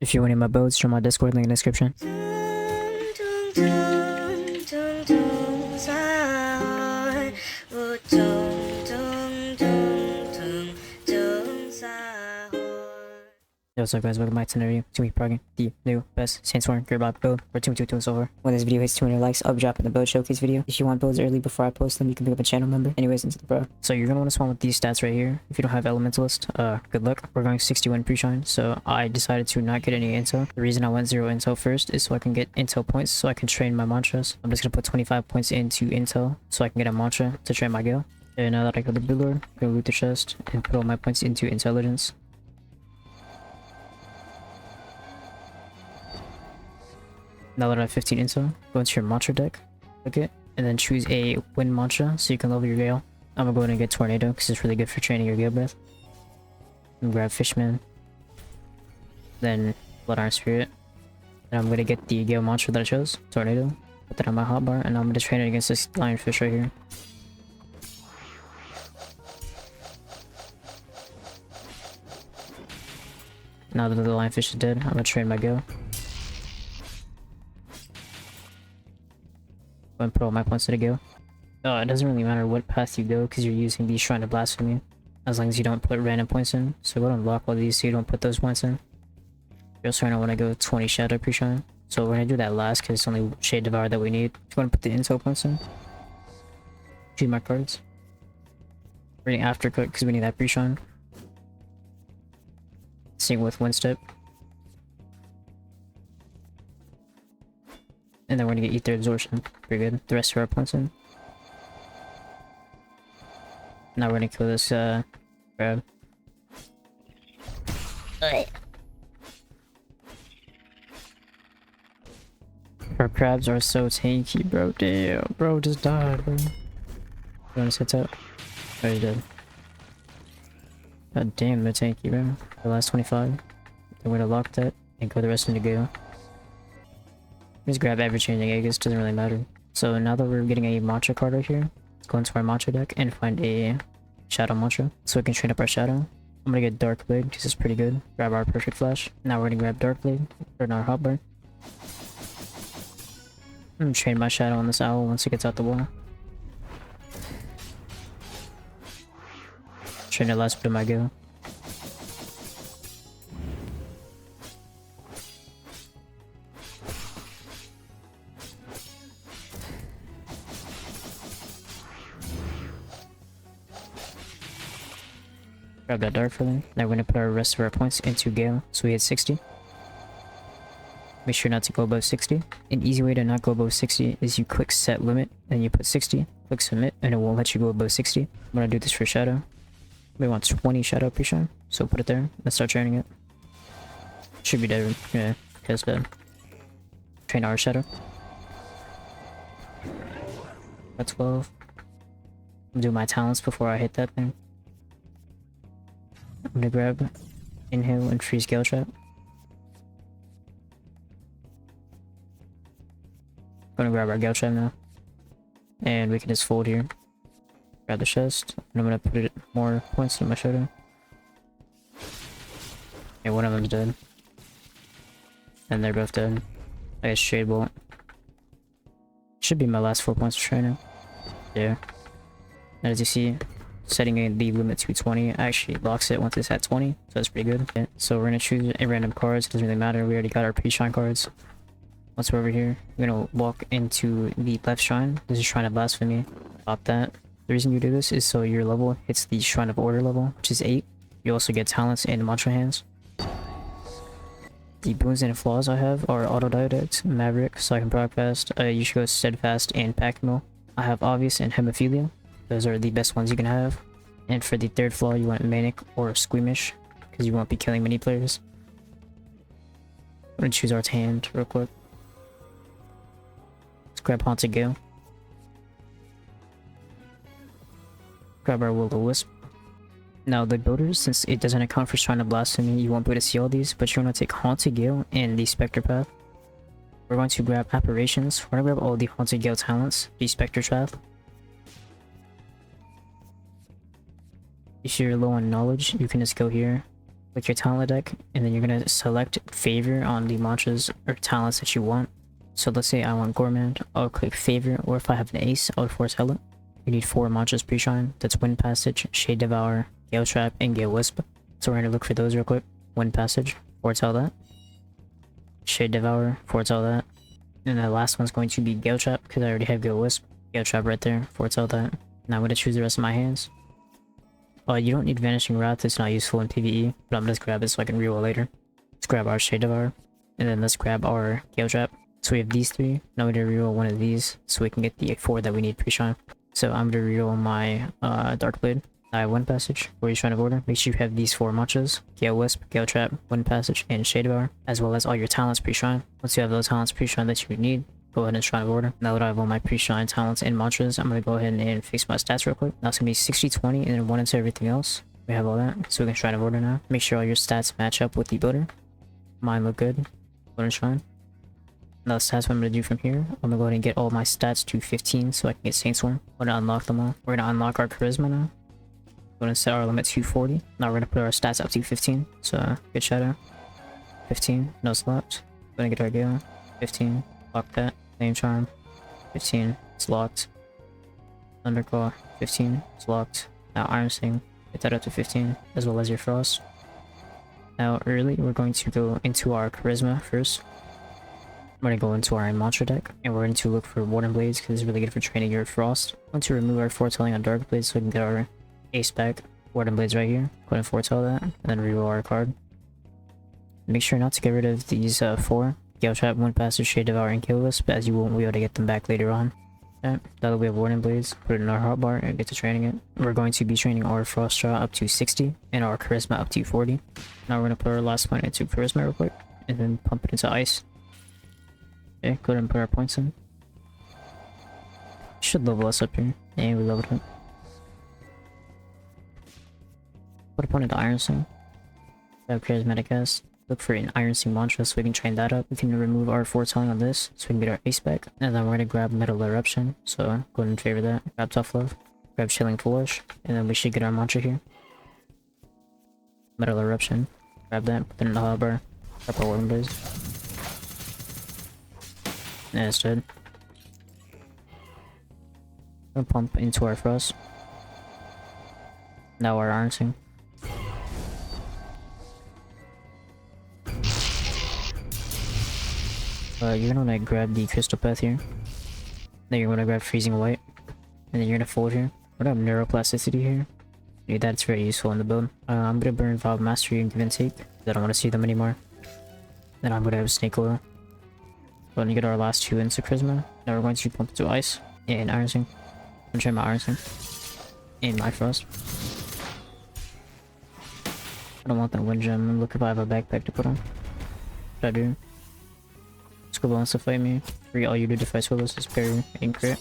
If you want any of my builds, join my Discord, link in the description. Yo, what's up guys, welcome back to another video. Today we're progging the new best Saintsworn Gurtbob build for 2 so far. When this video hits 200 likes, I'll be dropping the build showcase video. If you want builds early before I post them, you can pick up a channel member. Anyways, into the pro. So you're gonna want to spawn with these stats right here. If you don't have Elementalist, good luck. We're going 61 pre-shine, so I decided to not get any intel. The reason I went 0 intel first is so I can get intel points so I can train my mantras. I'm just gonna put 25 points into intel so I can get a mantra to train my gil. And now that I got the blue lord, I'm gonna loot the chest and put all my points into intelligence. Now that I have 15 intel, go into your mantra deck, click it, and then choose a wind mantra so you can level your gale. I'm gonna go ahead and get tornado because it's really good for training your gale breath. And grab fishman, then blood iron spirit. And I'm gonna get the gale mantra that I chose, tornado. Put that on my hotbar, and I'm gonna train it against this lionfish right here. Now that the lionfish is dead, I'm gonna train my gale. And put all my points to the go. It doesn't really matter what path you go because you're using the Shrine of Blasphemy as long as you don't put random points in. So go ahead and block all these so you don't put those points in. You're also gonna want to go 20 shadow pre-shine. So we're gonna do that last because it's only Shade Devour that we need. If you want to put the intel points in, choose my cards. We're getting Aftercut because we need that pre-shine. Same with Windstep. And then we're gonna get Ether Absorption. Pretty good. The rest of our points in. Now we're gonna kill this crab. Our crabs are so tanky, bro. Damn, bro, just died, bro. You wanna sit out? Oh, he did. God damn, they're tanky, bro. The last 25. Then we're gonna lock that and go the rest into Gale. Just grab every changing Aegis, doesn't really matter. So now that we're getting a mantra card right here, let's go into our mantra deck and find a shadow mantra so we can train up our shadow. I'm gonna get Dark Blade because it's pretty good. Grab our perfect flash. Now we're gonna grab Dark Blade, turn our hotbar. I'm gonna train my shadow on this owl once it gets out the wall. Train the last bit of my go. Grab that dark for them. Now we're gonna put our rest of our points into Gale, so we hit 60. Make sure not to go above 60. An easy way to not go above 60 is you click set limit, and you put 60, click submit, and it won't let you go above 60. I'm gonna do this for shadow. We want 20 shadow pre-shine, so put it there. Let's start training it. Should be dead. Yeah, it's dead. Train our shadow. At 12. I'm do my talents before I hit that thing. I'm gonna grab Inhale and Freeze Gale Trap. Gonna grab our Gale Trap now. And we can just fold here. Grab the chest. And I'm gonna put it more points in my shadow. Yeah, one of them's dead. And they're both dead. I guess Shade Bolt. Should be my last 4 points of training. Yeah. And as you see, setting the limit to 20 actually locks it once it's at 20, so that's pretty good. Okay, so we're gonna choose a random cards, doesn't really matter, we already got our pre-shine cards. Once we're over here, we're gonna walk into the left shrine. This is Shrine of Blasphemy. Pop that. The reason you do this is so your level hits the Shrine of Order level, which is 8. You also get talents and mantra hands. The boons and flaws I have are Autodidact, Maverick, so I can broadcast, you should go Steadfast and Pack Mill. I have Obvious and Hemophilia. Those are the best ones you can have. And for the third flaw, you want Manic or Squeamish, because you won't be killing many players. I'm gonna choose our hand real quick. Let's grab Haunted Gale. Grab our Will-O-Wisp. Now the builders, since it doesn't account for Shrine of Blasphemy, you won't be able to see all these, but you're gonna take Haunted Gale and the Spectre Path. We're going to grab Apparitions. We're gonna grab all the Haunted Gale talents, the Spectre Path. If you're low on knowledge, you can just go here Click your talent deck, and then you're gonna select favor on the mantras or talents that you want. So let's say I want Gourmand, I'll click favor, or if I have an ace, I'll foretell it. You need 4 mantras pre-shine. That's Wind Passage, Shade Devour, Gale Trap, and Gale Wisp. So we're gonna look for those real quick. Wind Passage, foretell that. Shade Devour, foretell that. And the last one's going to be Gale Trap, because I already have Gale Wisp. Gale Trap right there, foretell that. Now I'm gonna choose the rest of my hands. You don't need Vanishing Wrath, it's not useful in PvE, but I'm gonna just grab it so I can reroll later. Let's grab our Shade Devour, and then let's grab our Gale Trap. So we have these 3. Now we're gonna reroll one of these so we can get the 4 that we need pre-shine. So I'm gonna reroll my Dark Blade. I have Wind Passage, for each Shrine of Order. Make sure you have these 4 mantras: Gale Wisp, Gale Trap, Wind Passage, and Shade Devour, as well as all your talents pre-shine. Once you have those talents pre-shine that you need, go ahead and Shrine of Order. Now that I have all my pre-shine talents and mantras, I'm gonna go ahead and fix my stats real quick. Now it's gonna be 60-20 and then 1 into everything else. We have all that, so we can Shrine of Order now. Make sure all your stats match up with the builder. Mine look good. Go ahead and Shrine. Now the stats what I'm gonna do from here, I'm gonna go ahead and get all my stats to 15 so I can get Saintsworn. We're gonna unlock them all. We're gonna unlock our charisma now. We're gonna set our limit to 40. Now we're gonna put our stats up to 15. So good shadow. 15, no slots. We're gonna get our Gale. 15, lock that. Flamecharm. 15, it's locked. Thunderclaw. 15, it's locked. Now Iron Sting, get that up to 15, as well as your Frost. Now early, we're going to go into our charisma first. We're going to go into our mantra deck, and we're going to look for Warden Blades because it's really good for training your Frost. I'm going to remove our foretelling on Dark Blades so we can get our ace back. Warden Blades right here. Go ahead and foretell that, and then reroll our card. Make sure not to get rid of these 4. Gale Trap, Wind Passage, Shade Devour, and Gale Wisp, as you won't be able to get them back later on. Okay, now that we have Warden Blades, put it in our hotbar and get to training it. We're going to be training our Frost Draw up to 60, and our Charisma up to 40. Now we're going to put our last point into Charisma real quick, and then pump it into Ice. Okay, go ahead and put our points in. Should level us up here. And we leveled up. Put a point into Iron Sing. Grab Charismatic S. Look for an Iron Sing mantra so we can train that up. We can remove our foretelling on this so we can get our ace back. And then we're going to grab Metal Eruption. So go ahead and favor that. Grab Tough Love. Grab Chilling Flourish. And then we should get our mantra here. Metal Eruption. Grab that. Put it in the hotbar. Grab our Warden Blaze. And it's dead. We'll pump into our Frost. Now our Iron Sing. You're gonna wanna grab the Crystal Path here. Then you're gonna grab Freezing White. And then you're gonna fold here. We're gonna have Neuroplasticity here. Need that, it's very useful in the build. I'm gonna burn Vial Mastery and Give and Take. I don't wanna see them anymore. Then I'm gonna have Snake Oil. Go ahead and get our last 2 into Charisma. Now we're going to pump into Ice and Iron Sing. I'm gonna try my Iron Sing. And my Frost. I don't want that Wind Gem. Look if I have a backpack to put on. What I do? Squibble wants to fight me. All you do to fight Squibbles is parry and crit.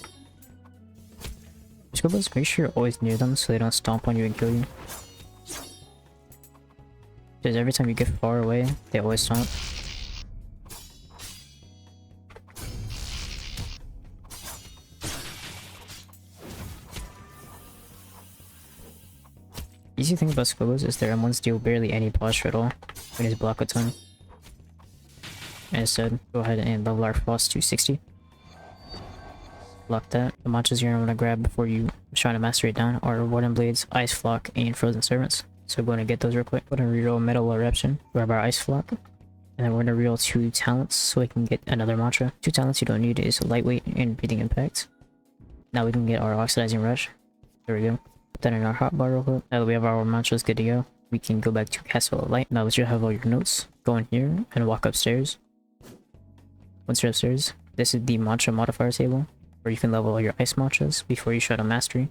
Squibbles, make sure you're always near them so they don't stomp on you and kill you. Because every time you get far away, they always stomp. Easy thing about Squibbles is their M1s deal barely any posture at all when he's block a ton. And instead, go ahead and level our Frost to 60. Lock that. The mantras you're gonna grab before you try to master it down are Warden Blades, Ice Flock, and Frozen Servants. So go ahead and get those real quick. Go ahead and reroll Metal Eruption, grab our Ice Flock, and then we're gonna reroll 2 talents so we can get another mantra. 2 talents you don't need is Lightweight and Breathing Impact. Now we can get our Oxidizing Rush. There we go. Put that in our hotbar real quick. Now that we have our mantras good to go, we can go back to Castle of Light. Now that you have all your notes, go in here and walk upstairs. Once you're upstairs, this is the mantra modifier table, where you can level all your ice mantras before you shut on mastery.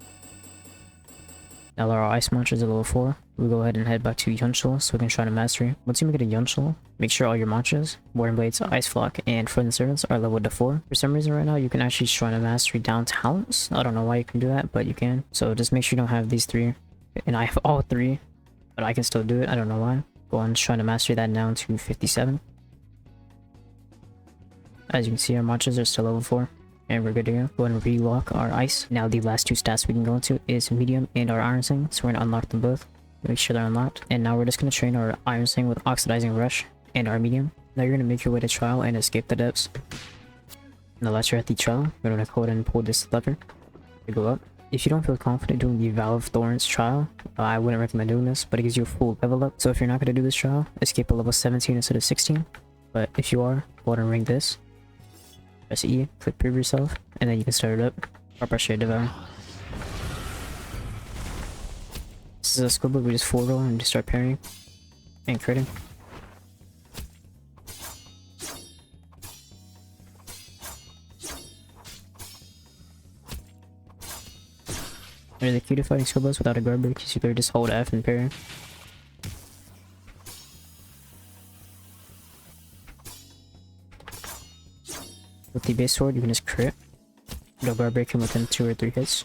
Now that our ice mantras are level 4, we'll go ahead and head back to Yunshul so we can try to mastery. Once you make it a Yunshul, make sure all your mantras, Warden Blades, Ice Flock, and Frozen Servants are leveled to 4. For some reason right now, you can actually try to mastery down talents. I don't know why you can do that, but you can. So just make sure you don't have these 3. And I have all 3, but I can still do it. I don't know why. Go on, try to mastery that down to 57. As you can see, our mantras are still level 4, and we're good to go. Go ahead and relock our ice. Now the last 2 stats we can go into is medium and our Iron Sing, so we're gonna unlock them both. make sure they're unlocked. And now we're just gonna train our Iron Sing with Oxidizing Rush and our medium. Now you're gonna make your way to trial and escape the depths. Now that you're at the trial, you're gonna go ahead and pull this lever to go up. If you don't feel confident doing the Valve Thorns trial, I wouldn't recommend doing this, but it gives you a full level up. So if you're not gonna do this trial, escape a level 17 instead of 16. But if you are, go ahead and ring this. Press E, click prove yourself, and then you can start it up. Or press your devour. This is a skill book, we just full roll and just start parrying and critting. They're the key to fighting skill bows without a guard break, you either just hold F and parry. With the base sword, you can just crit. No guard break him within 2 or 3 hits.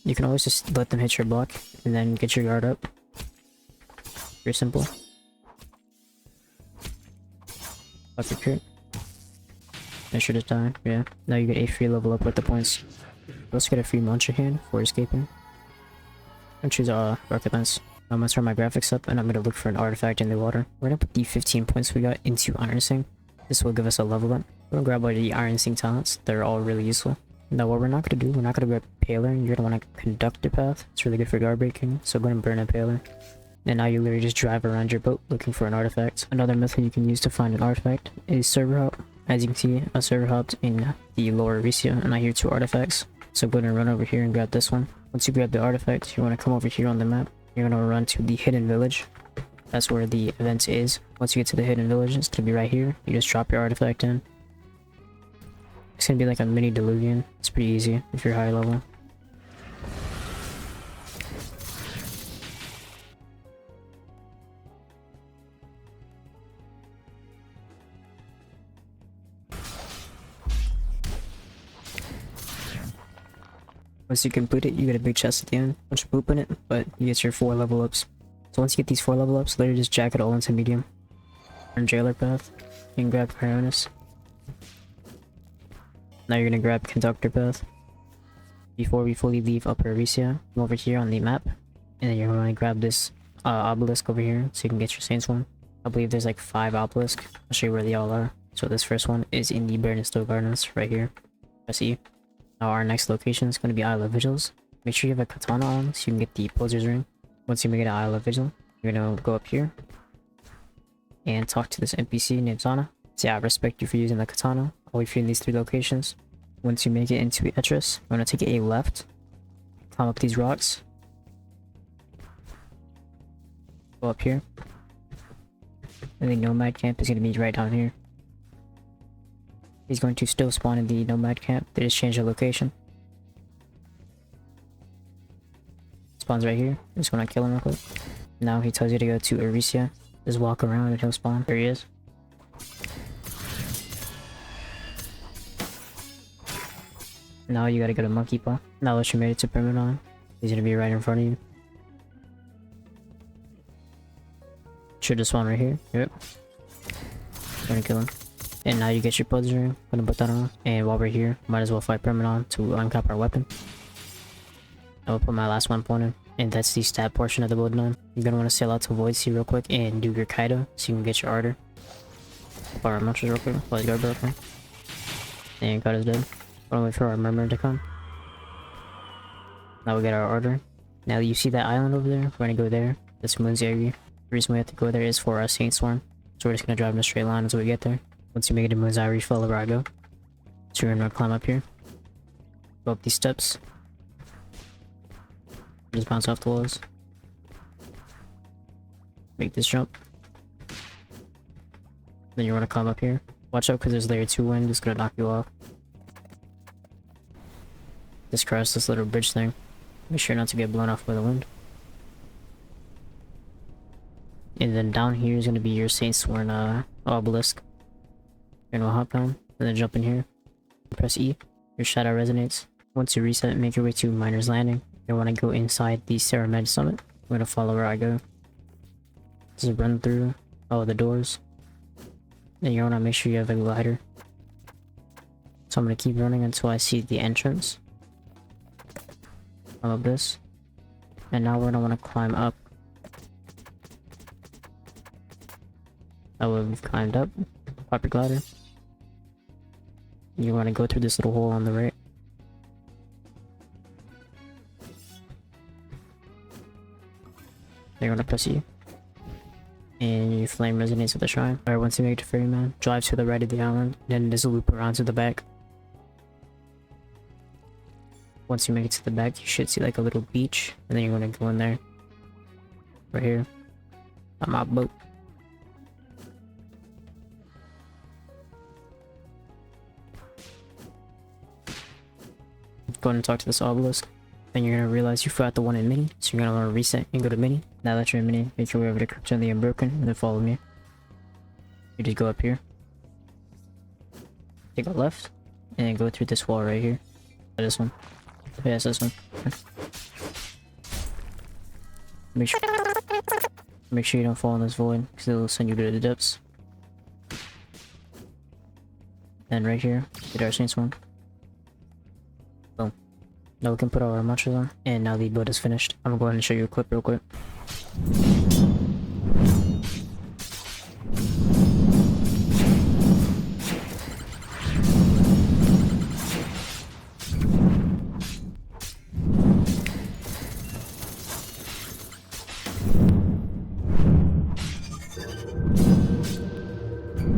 You can always just let them hit your block and then get your guard up. Very simple. Fuck your crit. I should have died. Yeah. Now you get a free level up with the points. Let's get a free montage hand for escaping. And choose rocket lance. I'm gonna turn my graphics up and I'm gonna look for an artifact in the water. We're gonna put the 15 points we got into Iron Sing. This will give us a level up. We're gonna grab all the Iron Sing talents. They're all really useful. Now what we're not gonna do, we're not gonna grab Paler. You're gonna want to conductor path. It's really good for guard breaking. So go ahead and burn a Paler. And now you literally just drive around your boat looking for an artifact. Another method you can use to find an artifact is server hop. As you can see, I server hopped in the lower Arisia and I hear 2 artifacts. So go ahead and run over here and grab this one. Once you grab the artifact, you want to come over here on the map. You're going to run to the hidden village. That's where the event is. Once you get to the hidden village, it's going to be right here. You just drop your artifact in. It's going to be like a mini Diluvian. It's pretty easy if you're high level. Once you complete it, you get a big chest at the end. Bunch of poop in it, but you get your 4 level ups. So once you get these 4 level ups, literally just jack it all into medium. Turn jailer path. You can grab Cryonis. Now you're gonna grab conductor path. Before we fully leave Upper Arisia, come over here on the map. And then you're gonna grab this obelisk over here so you can get your Saintsworn. I believe there's like 5 obelisks. I'll show you where they all are. So this first one is in the Bernistow Gardens right here. Press E. Now our next location is going to be Isle of Vigils. Make sure you have a katana on so you can get the Poser's Ring. Once you make it to Isle of Vigil, you're going to go up here and talk to this NPC named Zana. Say, I respect you for using the katana. I'll wait for you in these 3 locations. Once you make it into Etris, we're going to take a left, climb up these rocks, go up here, and the Nomad Camp is going to be right down here. He's going to still spawn in the Nomad Camp. They just changed the location. Spawns right here. I'm just gonna kill him real quick. Now he tells you to go to Arisia. Just walk around and he'll spawn. There he is. Now you gotta go to Monkey Paw. Now that you made it to Permadon, he's gonna be right in front of you. Should just spawn right here. Yep. Gonna kill him. And now you get your Poser's Ring. Gonna put that on. And while we're here, might as well fight Permadon to uncap our weapon. I will put my last one point in. And that's the stat portion of the build done. You're gonna want to sail out to Void Sea real quick and do your Kaido so you can get your Ardor. Fire our monsters real quick. Let's go real quick. And Kaido's dead. Gonna wait for our Murmur to come. Now we get our Ardor. Now you see that island over there? We're gonna go there. That's Moon's area. The reason we have to go there is for our Saintsworn. So we're just gonna drive in a straight line until we get there. Once you make it to Moon's Eye, follow where I go. So you're gonna climb up here. Go up these steps. Just bounce off the walls. Make this jump. Then you wanna climb up here. Watch out because there's layer 2 wind, it's gonna knock you off. Just cross this little bridge thing. Make sure not to get blown off by the wind. And then down here is gonna be your Saintsworn Obelisk. You're gonna hop down, and then jump in here. Press E. Your shadow resonates. Once you reset, make your way to Miner's Landing. You want to go inside the Saramed Summit. I'm gonna follow where I go. Just run through all the doors. Then you wanna make sure you have a glider. So I'm gonna keep running until I see the entrance of this. And now we're gonna want to climb up. That way we've climbed up. Pop your glider. You want to go through this little hole on the right. You're gonna press E. And your flame resonates with the shrine. Alright, once you make it to Ferryman, drive to the right of the island. Then there's a loop around to the back. Once you make it to the back, you should see like a little beach. And then you're gonna go in there. Right here. On my boat. Go ahead and talk to this obelisk. Then you're gonna realize you forgot the one in mini, so you're gonna want to reset and go to mini. Now that you're in mini, make your way over to Crypto and the Unbroken, and then follow me. You just go up here, take a left, and go through this wall right here. This one. Yeah, it's this one. Make sure you don't fall in this void, because it'll send you to the depths. And right here, get our Saintsworn. Boom. Now we can put our montage on, and now the build is finished. I'm gonna go ahead and show you a clip real quick.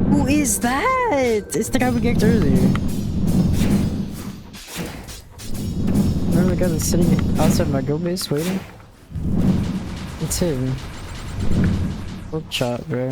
Who is that? It's the guy we ganked earlier. Remember the guy that's sitting outside my go base waiting? It's him. What shot, bro?